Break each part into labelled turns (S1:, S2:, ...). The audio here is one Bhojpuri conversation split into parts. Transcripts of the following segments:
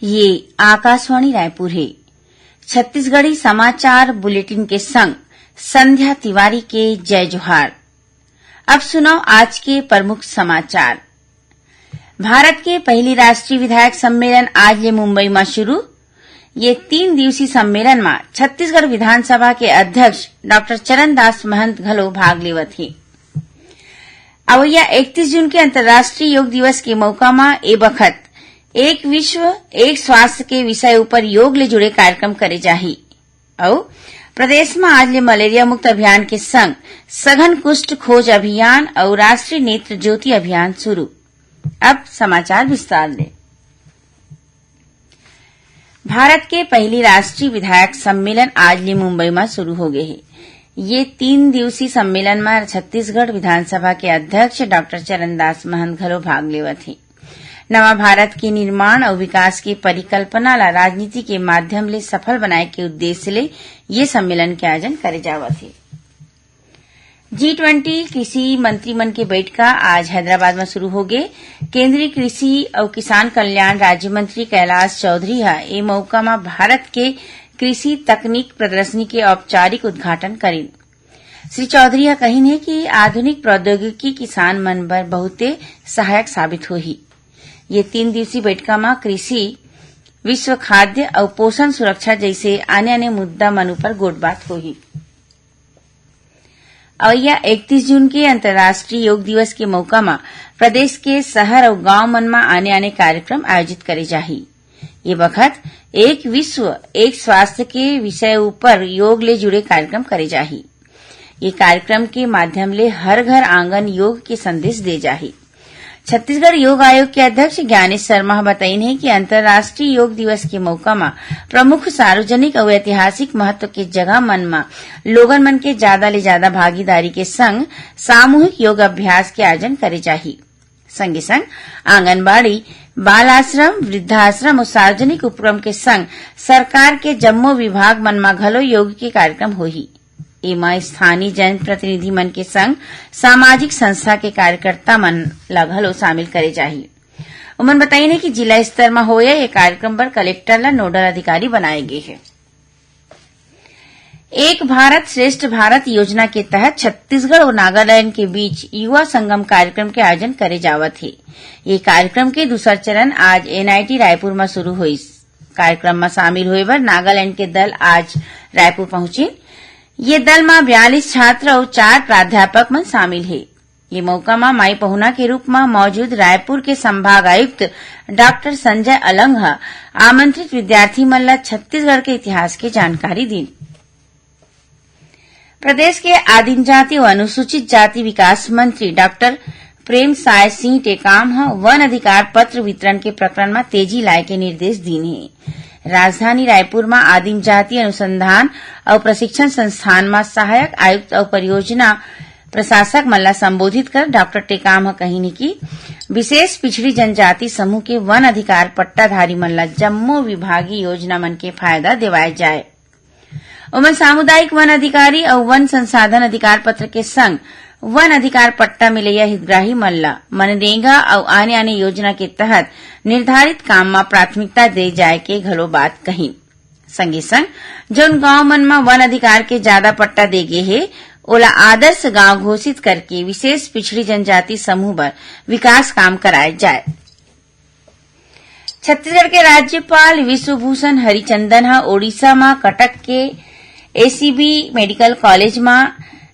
S1: ये आकाशवाणी रायपुर है। छत्तीसगढ़ी समाचार बुलेटिन के संग संध्या तिवारी के जय जोहार। अब सुनो आज के प्रमुख समाचार। भारत के पहली राष्ट्रीय विधायक सम्मेलन आज ले मुंबई में शुरू। ये 3 दिवसीय सम्मेलन में छत्तीसगढ़ विधानसभा के अध्यक्ष डॉक्टर चरणदास महंत घलो भाग लेवत हे। अवैया 31 जून के अंतर्राष्ट्रीय योग दिवस के मौका में ए बखत एक विश्व एक स्वास्थ्य के विषय ऊपर योग ले जुड़े कार्यक्रम करे जाही। और प्रदेश में आज ले मलेरिया मुक्त अभियान के संग सघन कुष्ठ खोज अभियान और राष्ट्रीय नेत्र ज्योति अभियान शुरू। अब समाचार विस्तार से। भारत के पहली राष्ट्रीय विधायक सम्मेलन आज ले मुंबई में शुरू हो गए है। ये 3 दिवसीय सम्मेलन में छत्तीसगढ़ विधानसभा के अध्यक्ष डॉक्टर चरणदास महंत घलो भाग लेवत हे। नवा भारत के निर्माण और विकास की परिकल्पना ला राजनीति के माध्यम ले सफल बनाए के उद्देश्य ले ये सम्मेलन के आयोजन करे जावत है। G20 कृषि मंत्रिमंडल के बैठका आज हैदराबाद में शुरू हो गए। केंद्रीय कृषि और किसान कल्याण राज्य मंत्री कैलाश चौधरी हा ए मौका में भारत के कृषि तकनीक प्रदर्शनी के औपचारिक उद्घाटन करें। श्री चौधरी कहिन है कि आधुनिक प्रौद्योगिकी किसान मन बर बहुते सहायक साबित होही। ये 3 दिवसीय बैठका में कृषि, विश्व खाद्य और पोषण सुरक्षा जैसे अन्य मुद्दा मन पर गोटबात होही। अवैया 31 जून के अंतर्राष्ट्रीय योग दिवस के मौका में प्रदेश के शहर और गांव मन में आने कार्यक्रम आयोजित करे जाही। ये बखत एक विश्व एक स्वास्थ्य के विषय ऊपर योग ले जुड़े कार्यक्रम करे जाही। ये कार्यक्रम के माध्यम ले हर घर आंगन योग के संदेश दे जाही। छत्तीसगढ़ योग आयोग के अध्यक्ष ज्ञानेश शर्मा बताइन है कि अंतर्राष्ट्रीय योग दिवस के मौका में प्रमुख सार्वजनिक और ऐतिहासिक महत्व के जगह मन में लोगन मन के ज्यादा ले ज्यादा भागीदारी के संग सामूहिक योग अभ्यास के आयोजन करे जाही। संगे संग आंगनबाड़ी, बाल आश्रम, वृद्धाश्रम और सार्वजनिक उपक्रम के संग सरकार के जम्मो विभाग मन में घलो योग के कार्यक्रम होही। एमा स्थानीय जन प्रतिनिधि मन के संग सामाजिक संस्था के कार्यकर्ता मन ला घलो शामिल करे जाही। उमन बताइने कि जिला स्तर में होया ये कार्यक्रम पर कलेक्टर ला नोडल अधिकारी बनाए गए हैं। एक भारत श्रेष्ठ भारत योजना के तहत छत्तीसगढ़ और नागालैंड के बीच युवा संगम कार्यक्रम के आयोजन करे जावत है। ये कार्यक्रम के दूसरा चरण आज NIT रायपुर में शुरू हुई। कार्यक्रम में शामिल हुए बर नागालैंड के दल आज रायपुर पहुंचे। ये दल में 42 छात्र और 4 प्राध्यापक मन शामिल है। ये मौका में माई पहुना के रूप में मौजूद रायपुर के संभाग आयुक्त डॉक्टर संजय अलंग आमंत्रित विद्यार्थी मन ला छत्तीसगढ़ के इतिहास की जानकारी दी। प्रदेश के आदिम जाति और अनुसूचित जाति विकास मंत्री डॉक्टर प्रेम साय सिंह टेकाम वन अधिकार पत्र वितरण के प्रकरण में तेजी लाए के निर्देश दिए हैं। राजधानी रायपुर में आदिम जाति अनुसंधान और प्रशिक्षण संस्थान में सहायक आयुक्त और परियोजना प्रशासक मन ला संबोधित कर डॉक्टर टेकाम कहिनी कि विशेष पिछड़ी जनजाति समूह के वन अधिकार पट्टाधारी मन ला जम्मो विभागीय योजना मन के फायदा दिवाए जाए। उमन सामुदायिक वन अधिकारी और वन संसाधन अधिकार पत्र के संग वन अधिकार पट्टा मिलैया हितग्राही मन ला मनरेगा और आने योजना के तहत निर्धारित काम में प्राथमिकता दे जाए के घलो बात कही। संगे संग जोन गांव मन में वन अधिकार के ज्यादा पट्टा दे गे हे ओला आदर्श गांव घोषित करके विशेष पिछड़ी जनजाति समूह पर विकास काम कराए जाए। छत्तीसगढ़ के राज्यपाल विश्वभूषण हरिचंदन ओडिशा में कटक के ACB मेडिकल कॉलेज में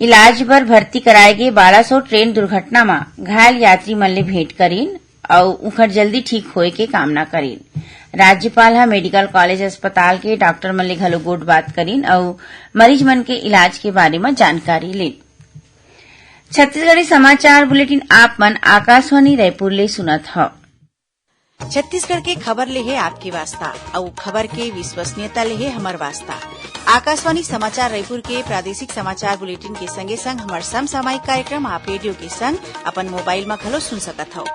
S1: इलाज बर भर्ती कराए गए 1200 ट्रेन दुर्घटना में घायल यात्री मन ले भेंट करीन और उखर जल्दी ठीक होए के कामना करीन। राज्यपाल मेडिकल कॉलेज अस्पताल के डॉक्टर मन ले घलो गोट बात करीन और मरीज मन के इलाज के बारे में जानकारी लीन। छत्तीसगढ़ी समाचार बुलेटिन आप मन आकाशवाणी रायपुर ले सुनत हो।
S2: छत्तीसगढ़ के खबर ले है आपकी वास्ता और खबर के विश्वसनीयता ले है हमर वास्ता। आकाशवाणी समाचार रायपुर के प्रादेशिक समाचार बुलेटिन के संगे संग हमार समसामयिक कार्यक्रम आप रेडियो के संग अपन मोबाइल में घलो सुन सकत हो।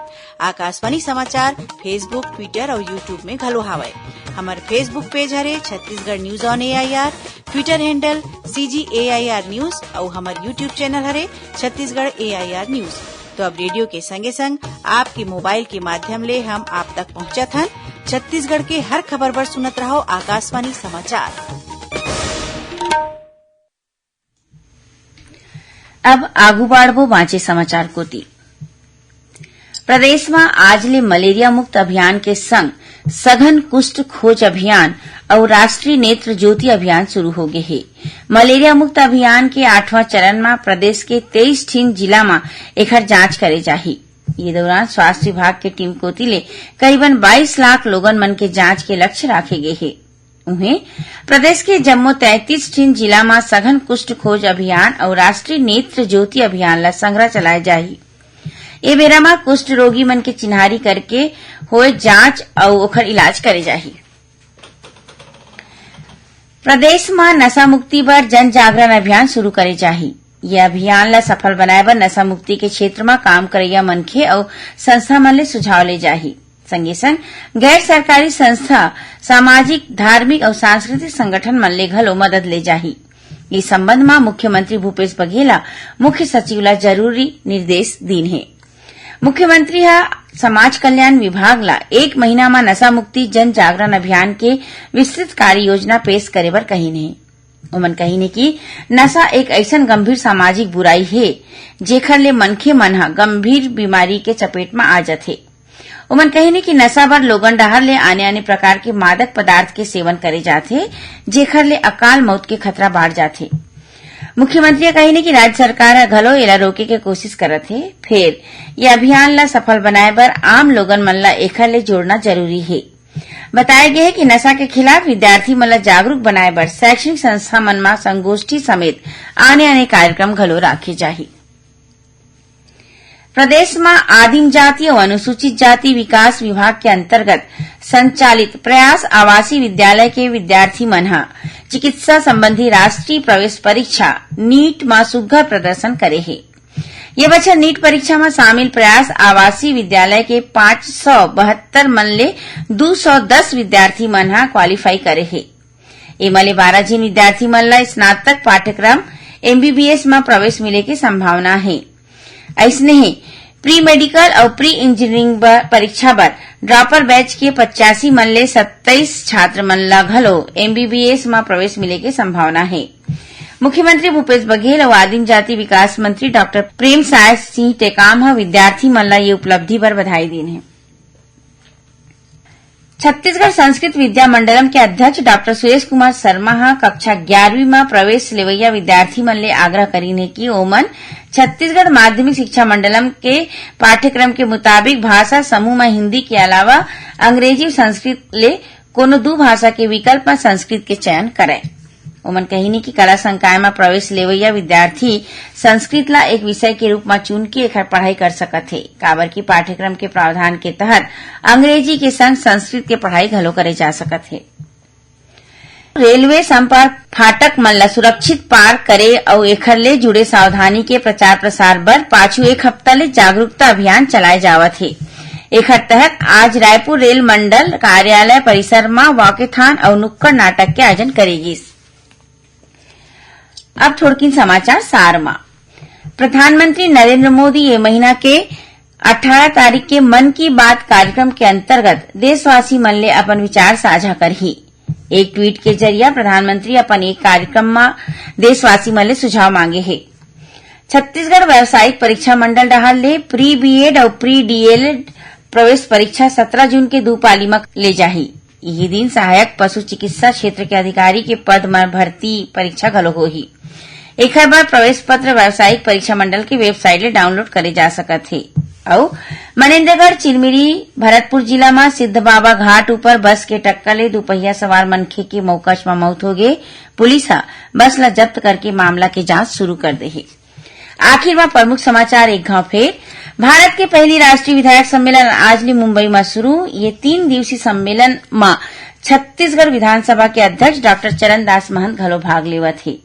S2: आकाशवाणी समाचार फेसबुक, ट्विटर और यूट्यूब में घलो हावय। हमार फेसबुक पेज हरे Chhattisgarh news on AIR, Twitter handle CGAIR news और हमार यूट्यूब चैनल हरे छत्तीसगढ़ AIR न्यूज। तो अब रेडियो के संगे संग आपके मोबाइल के माध्यम ले हम आप तक पहुंचत हन छत्तीसगढ़ के हर खबर पर सुनत रहो आकाशवाणी समाचार।
S1: अब आगू बाढ़बो बाँचे समाचार कोती। प्रदेश में आज ले मलेरिया मुक्त अभियान के संग सघन कुष्ठ खोज अभियान और राष्ट्रीय नेत्र ज्योति अभियान शुरू हो गए है। मलेरिया मुक्त अभियान के 8वां चरण में प्रदेश के 23 ठीन जिला में एकर जांच करे जाही। ये दौरान स्वास्थ्य विभाग के टीम कोती ले करीबन 22 लाख लोगन मन के जांच के लक्ष्य राखे गए है। उन्हें प्रदेश के जम्मू 33 ठीन जिला में सघन कुष्ठ खोज अभियान और राष्ट्रीय नेत्र ज्योति अभियान ला संग्रह चलाए जाही। ए बेरा में कुष्ठ रोगी मन के चिन्हारी करके होए जांच और ओकर इलाज करे जाही। प्रदेश में नशा मुक्ति पर जन जागरण अभियान शुरू करे जाही। यह अभियान ला सफल बनाए बर नशा मुक्ति के क्षेत्र में काम करैया मनखे और संस्था मन ले सुझाव ले जाही। संगे संग गैर सरकारी संस्था, सामाजिक, धार्मिक और सांस्कृतिक संगठन मन ले घलो मदद ले जाही। इस संबंध में मुख्यमंत्री भूपेश बघेल मुख्य सचिव ला जरूरी निर्देश दीन है। मुख्यमंत्री समाज कल्याण विभाग ला 1 महीना में नशा मुक्ति जन जागरण अभियान के विस्तृत कार्य योजना पेश करे बर कहीने है। उमन कहीने की नशा एक ऐसन गंभीर सामाजिक बुराई है जेखर ले मनखे मन ह गंभीर बीमारी के चपेट में आ जाथे। उमन कहीने की नशा बर लोगन डहर ले आने प्रकार के मादक पदार्थ के सेवन करे जाथे जेखर ले अकाल मौत के खतरा बाढ़ जाथे। मुख्यमंत्री कहीने की राज्य सरकार घलो एला रोके के कोशिश करत है। फिर यह अभियान ला सफल बनाए बर आम लोगन मन ला एखर ले जोड़ना जरूरी है। बताया गया है कि नशा के खिलाफ विद्यार्थी मन ला जागरूक बनाए बर शैक्षणिक संस्था मन में संगोष्ठी समेत आने कार्यक्रम घलो राखे जाही। प्रदेश में आदिम जाति और अनुसूचित जाति विकास विभाग के अंतर्गत संचालित प्रयास आवासीय विद्यालय के विद्यार्थी मन ह चिकित्सा संबंधी राष्ट्रीय प्रवेश परीक्षा नीट में सुघ्घर प्रदर्शन करे है। ये बच्चा नीट परीक्षा में शामिल प्रयास आवासीय विद्यालय के 572 मन ले 210 विद्यार्थी मन ह क्वालीफाई करे है। एमले 12 जिन विद्यार्थी मन ला स्नातक पाठ्यक्रम MBBS में प्रवेश मिले की संभावना है। ऐसने ही प्री मेडिकल और प्री इंजीनियरिंग परीक्षा बर ड्रॉपर बैच के 85 मन ले 27 छात्र मन ला घलो MBBS में प्रवेश मिले की संभावना है। मुख्यमंत्री भूपेश बघेल और आदिम जाति विकास मंत्री डॉक्टर प्रेम साय सिंह टेकाम विद्यार्थी मन ला ये उपलब्धि पर बधाई दीन है। छत्तीसगढ़ संस्कृत विद्या मंडलम के अध्यक्ष डॉक्टर सुरेश कुमार शर्मा कक्षा 11वीं में प्रवेश लेवैया विद्यार्थी मन ले आग्रह करीने की ओमन छत्तीसगढ़ माध्यमिक शिक्षा मंडलम के पाठ्यक्रम के मुताबिक भाषा समूह में हिन्दी के अलावा अंग्रेजी और संस्कृत ले कोनो 2 भाषा के विकल्प में संस्कृत के चयन करे। ओमन कहीनी की कला संकाय में प्रवेश लेवैया विद्यार्थी संस्कृत ला एक विषय के रूप में चुन के एकर पढ़ाई कर सकत है। काबर की पाठ्यक्रम के प्रावधान के तहत अंग्रेजी के संग संस्कृत के पढ़ाई घलो करे जा सकत है। रेलवे संपर्क फाटक मन ला सुरक्षित पार करे और एखर ले जुड़े सावधानी के प्रचार प्रसार बर पाछू 1 हफ्ता ले जागरूकता अभियान चलाए जावत है। एकर तहत आज रायपुर रेल मंडल कार्यालय परिसर में वॉकेथॉन और नुक्कड़ नाटक के आयोजन करेगी। अब थोड़किन समाचार सार में। प्रधानमंत्री नरेंद्र मोदी ये महीना के 18 तारीख के मन की बात कार्यक्रम के अंतर्गत देशवासी मन ले अपन विचार साझा करही। एक ट्वीट के जरिए प्रधानमंत्री अपन एक कार्यक्रम में देशवासी मन ले सुझाव मांगे है। छत्तीसगढ़ व्यावसायिक परीक्षा मंडल डहर ले प्री बीएड और प्री डीएलएड प्रवेश परीक्षा 17 जून के 2 पाली में ले जाही। यही दिन सहायक पशु चिकित्सा क्षेत्र के अधिकारी के पद में भर्ती परीक्षा घलो होही। एकर बर प्रवेश पत्र व्यावसायिक परीक्षा मंडल के वेबसाइट ले डाउनलोड करे जा सकत है। और मनेन्द्रगढ़ चिरमिरी भरतपुर जिला में सिद्ध बाबा घाट ऊपर बस के टक्कर ले 2 पहिया सवार मनखे के मौकश में मौत हो गए। पुलिस बस ला जब्त करके मामला के जांच शुरू कर दे है। आखिर में प्रमुख समाचार एक घाव फेर। भारत के पहली राष्ट्रीय विधायक सम्मेलन आज ले मुंबई में शुरू। ये 3 दिवसीय सम्मेलन में छत्तीसगढ़ विधानसभा के अध्यक्ष डॉक्टर चरण दास महंत घलो भाग लेवत है।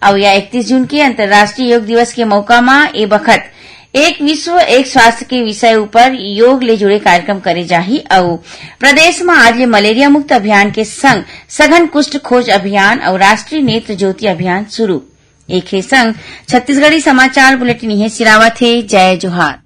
S1: और यह 31 जून के अंतर्राष्ट्रीय योग दिवस के मौका में ए बखत एक विश्व एक स्वास्थ्य के विषय ऊपर योग ले जुड़े कार्यक्रम करे जाही। और प्रदेश में आज ले मलेरिया मुक्त अभियान के संग सघन कुष्ठ खोज अभियान और राष्ट्रीय नेत्र ज्योति अभियान शुरू। एक संग छत्तीसगढ़ी समाचार बुलेटिन यही सिरावत है। जय जोहार।